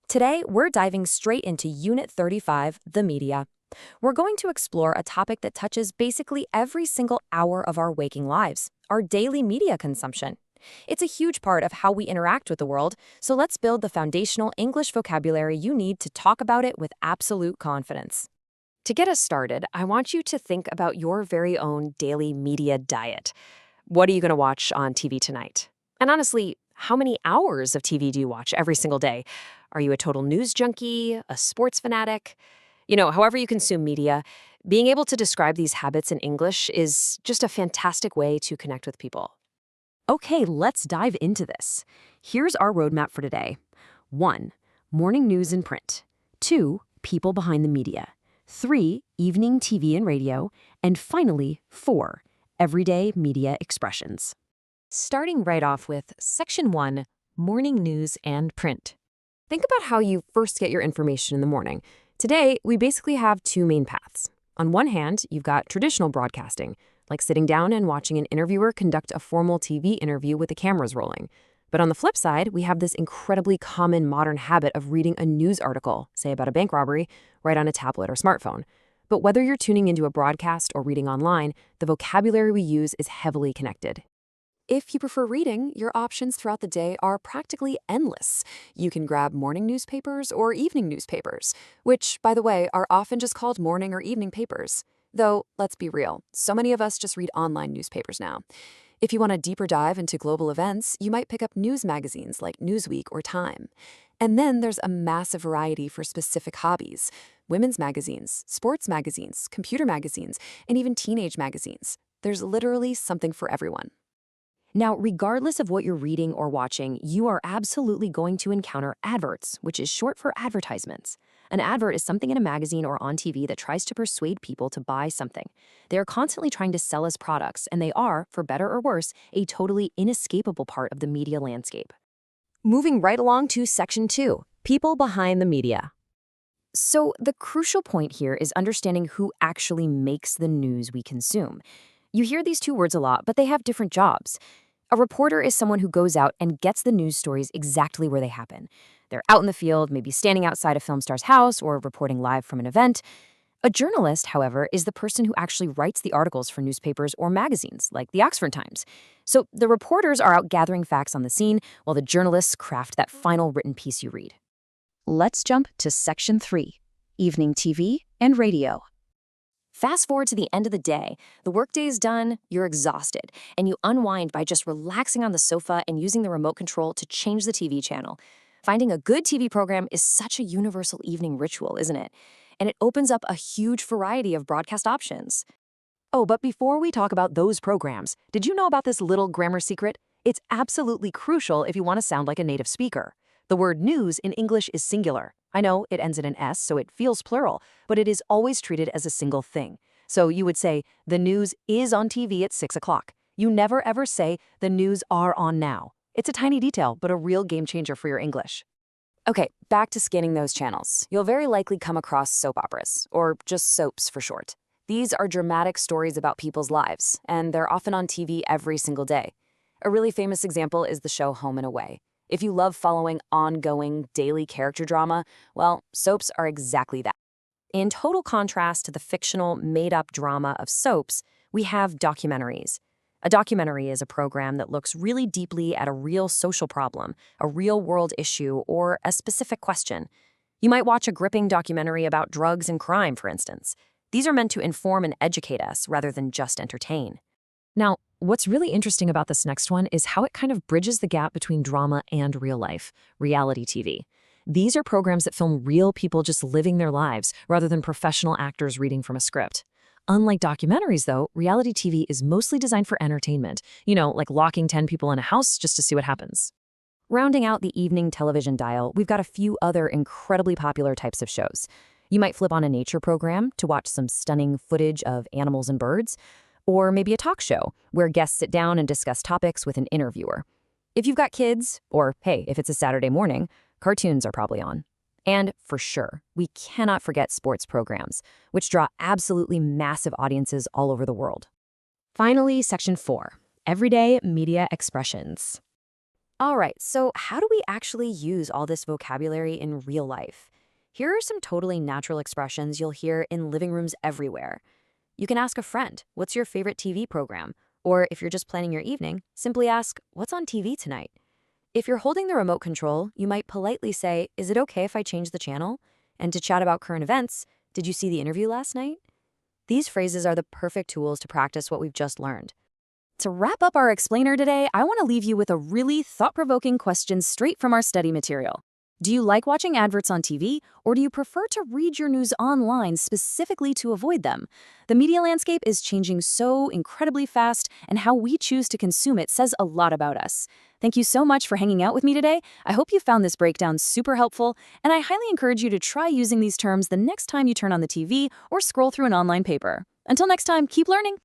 Today, we're diving straight into Unit 35, the media. We're going to explore a topic that touches basically every single hour of our waking lives, our daily media consumption. It's a huge part of how we interact with the world, so let's build the foundational English vocabulary you need to talk about it with absolute confidence. To get us started, I want you to think about your very own daily media diet. What are you going to watch on TV tonight? And honestly, how many hours of TV do you watch every single day? Are you a total news junkie, a sports fanatic? However you consume media, being able to describe these habits in English is just a fantastic way to connect with people. Okay, let's dive into this. Here's our roadmap for today. 1. Morning news and print. 2. People behind the media. 3. Evening TV and radio. And finally, 4. Everyday media expressions. Starting right off with Section 1, Morning News and Print. Think about how you first get your information in the morning. Today, we basically have two main paths. On one hand, you've got traditional broadcasting, like sitting down and watching an interviewer conduct a formal TV interview with the cameras rolling. But on the flip side, we have this incredibly common modern habit of reading a news article, say about a bank robbery, right on a tablet or smartphone. But whether you're tuning into a broadcast or reading online, the vocabulary we use is heavily connected. If you prefer reading, your options throughout the day are practically endless. You can grab morning newspapers or evening newspapers, which, by the way, are often just called morning or evening papers. Though, let's be real, so many of us just read online newspapers now. If you want a deeper dive into global events, you might pick up news magazines like Newsweek or Time. And then there's a massive variety for specific hobbies: women's magazines, sports magazines, computer magazines, and even teenage magazines. There's literally something for everyone. Now, regardless of what you're reading or watching, you are absolutely going to encounter adverts, which is short for advertisements. An advert is something in a magazine or on TV that tries to persuade people to buy something. They are constantly trying to sell us products, and they are, for better or worse, a totally inescapable part of the media landscape. Moving right along to Section 2, People Behind the Media. So, the crucial point here is understanding who actually makes the news we consume. You hear these two words a lot, but they have different jobs. A reporter is someone who goes out and gets the news stories exactly where they happen. They're out in the field, maybe standing outside a film star's house or reporting live from an event. A journalist, however, is the person who actually writes the articles for newspapers or magazines, like the Oxford Times. So the reporters are out gathering facts on the scene, while the journalists craft that final written piece you read. Let's jump to Section 3, Evening TV and Radio. Fast forward to the end of the day, the workday is done, you're exhausted, and you unwind by just relaxing on the sofa and using the remote control to change the TV channel. Finding a good TV program is such a universal evening ritual, isn't it? And it opens up a huge variety of broadcast options. Oh, but before we talk about those programs, did you know about this little grammar secret? It's absolutely crucial if you want to sound like a native speaker. The word news in English is singular. I know it ends in an S, so it feels plural, but it is always treated as a single thing. So you would say, the news is on TV at 6 o'clock. You never ever say, the news are on now. It's a tiny detail, but a real game changer for your English. Okay, back to scanning those channels. You'll very likely come across soap operas, or just soaps for short. These are dramatic stories about people's lives, and they're often on TV every single day. A really famous example is the show Home and Away. If you love following ongoing, daily character drama, well, soaps are exactly that. In total contrast to the fictional, made-up drama of soaps, we have documentaries. A documentary is a program that looks really deeply at a real social problem, a real-world issue, or a specific question. You might watch a gripping documentary about drugs and crime, for instance. These are meant to inform and educate us rather than just entertain. Now, what's really interesting about this next one is how it kind of bridges the gap between drama and real life, reality TV. These are programs that film real people just living their lives rather than professional actors reading from a script. Unlike documentaries, though, reality TV is mostly designed for entertainment, like locking 10 people in a house just to see what happens. Rounding out the evening television dial, we've got a few other incredibly popular types of shows. You might flip on a nature program to watch some stunning footage of animals and birds, or maybe a talk show where guests sit down and discuss topics with an interviewer. If you've got kids, or hey, if it's a Saturday morning, cartoons are probably on. And for sure, we cannot forget sports programs, which draw absolutely massive audiences all over the world. Finally, Section 4, Everyday Media Expressions. All right, so how do we actually use all this vocabulary in real life? Here are some totally natural expressions you'll hear in living rooms everywhere. You can ask a friend, what's your favorite TV program? Or if you're just planning your evening, simply ask, what's on TV tonight? If you're holding the remote control, you might politely say, is it okay if I change the channel? And to chat about current events, did you see the interview last night? These phrases are the perfect tools to practice what we've just learned. To wrap up our explainer today, I want to leave you with a really thought-provoking question straight from our study material. Do you like watching adverts on TV, or do you prefer to read your news online specifically to avoid them? The media landscape is changing so incredibly fast, and how we choose to consume it says a lot about us. Thank you so much for hanging out with me today. I hope you found this breakdown super helpful, and I highly encourage you to try using these terms the next time you turn on the TV or scroll through an online paper. Until next time, keep learning!